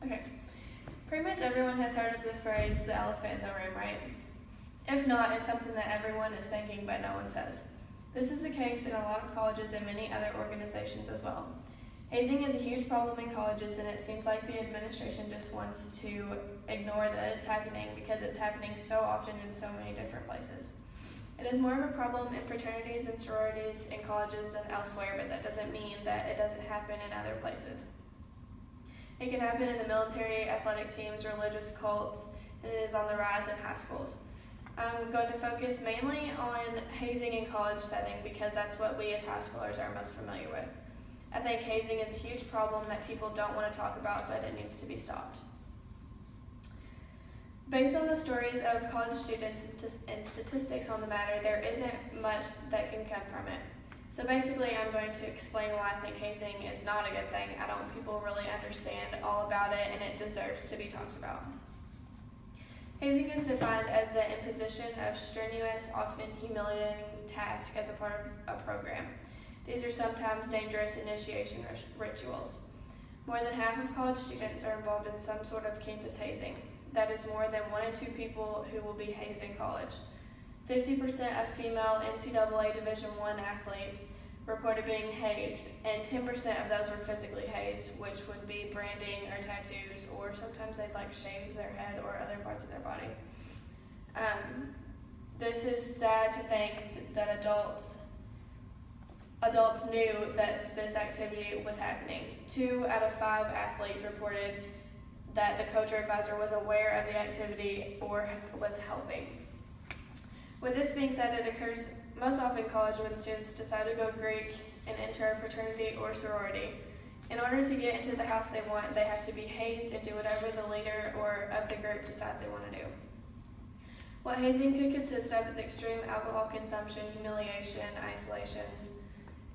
Okay, pretty much everyone has heard of the phrase, the elephant in the room, right? If not, it's something that everyone is thinking but no one says. This is the case in a lot of colleges and many other organizations as well. Hazing is a huge problem in colleges, and it seems like the administration just wants to ignore that it's happening because it's happening so often in so many different places. It is more of a problem in fraternities and sororities in colleges than elsewhere, but that doesn't mean that it doesn't happen in other places. It can happen in the military, athletic teams, religious cults, and it is on the rise in high schools. I'm going to focus mainly on hazing in college setting because that's what we as high schoolers are most familiar with. I think hazing is a huge problem that people don't want to talk about, but it needs to be stopped. Based on the stories of college students and statistics on the matter, there isn't much that can come from it. So basically, I'm going to explain why I think hazing is not a good thing. I don't think people really understand all about it, and it deserves to be talked about. Hazing is defined as the imposition of strenuous, often humiliating tasks as a part of a program. These are sometimes dangerous initiation rituals. More than half of college students are involved in some sort of campus hazing. That is more than 1 in 2 people who will be hazed in college. 50% of female NCAA Division I athletes reported being hazed, and 10% of those were physically hazed, which would be branding or tattoos, or sometimes they'd shave their head or other parts of their body. This is sad to think that adults knew that this activity was happening. 2 out of 5 athletes reported that the coach or advisor was aware of the activity or was helping. With this being said, it occurs most often in college when students decide to go Greek and enter a fraternity or sorority. In order to get into the house they want, they have to be hazed and do whatever the leader or of the group decides they want to do. What hazing could consist of is extreme alcohol consumption, humiliation, isolation,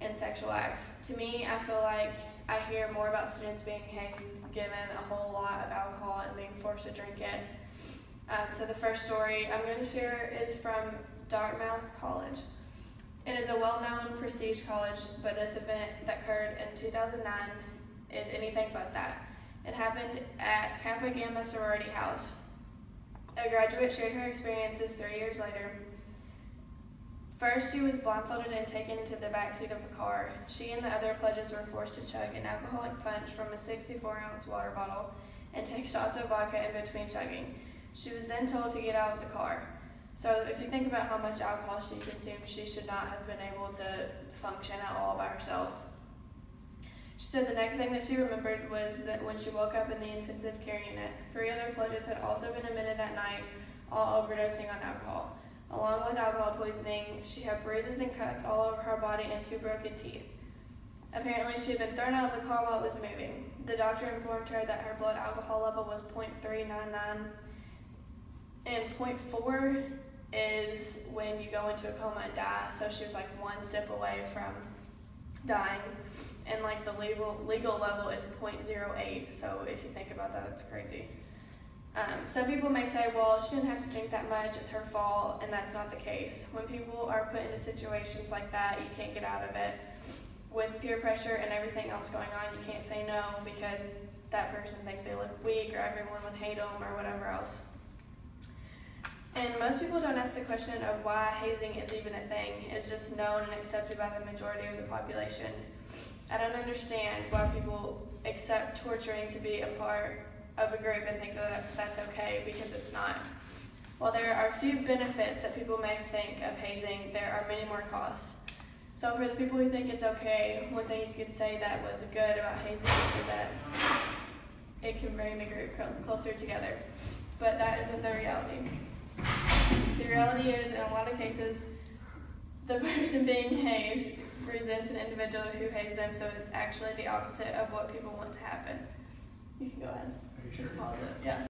and sexual acts. To me, I feel like I hear more about students being hazed given a whole lot of alcohol and being forced to drink it. So the first story I'm going to share is from Dartmouth College. It is a well-known prestige college, but this event that occurred in 2009 is anything but that. It happened at Kappa Gamma Sorority House. A graduate shared her experiences 3 years later. First, she was blindfolded and taken into the backseat of a car. She and the other pledges were forced to chug an alcoholic punch from a 64-ounce water bottle and take shots of vodka in between chugging. She was then told to get out of the car. So if you think about how much alcohol she consumed, she should not have been able to function at all by herself. She said the next thing that she remembered was that when she woke up in the intensive care unit, 3 other pledges had also been admitted that night, all overdosing on alcohol. Along with alcohol poisoning, she had bruises and cuts all over her body and 2 broken teeth. Apparently, she had been thrown out of the car while it was moving. The doctor informed her that her blood alcohol level was 0.399, and 0.4 is when you go into a coma and die, so she was 1 sip away from dying, and the legal level is 0.08, so if you think about that, it's crazy. Some people may say, well, she didn't have to drink that much, it's her fault, and that's not the case. When people are put into situations like that, you can't get out of it. With peer pressure and everything else going on, you can't say no because that person thinks they look weak or everyone would hate them or whatever else. And most people don't ask the question of why hazing is even a thing. It's just known and accepted by the majority of the population. I don't understand why people accept torturing to be a part of a group and think that that's okay, because it's not. While there are a few benefits that people may think of hazing, there are many more costs. So for the people who think it's okay, one thing you could say that was good about hazing is that it can bring the group closer together. But that isn't the reality. The reality is, in a lot of cases, the person being hazed resents an individual who hazed them, so it's actually the opposite of what people want to happen. You can go ahead. Are you sure? Just pause it. Yeah.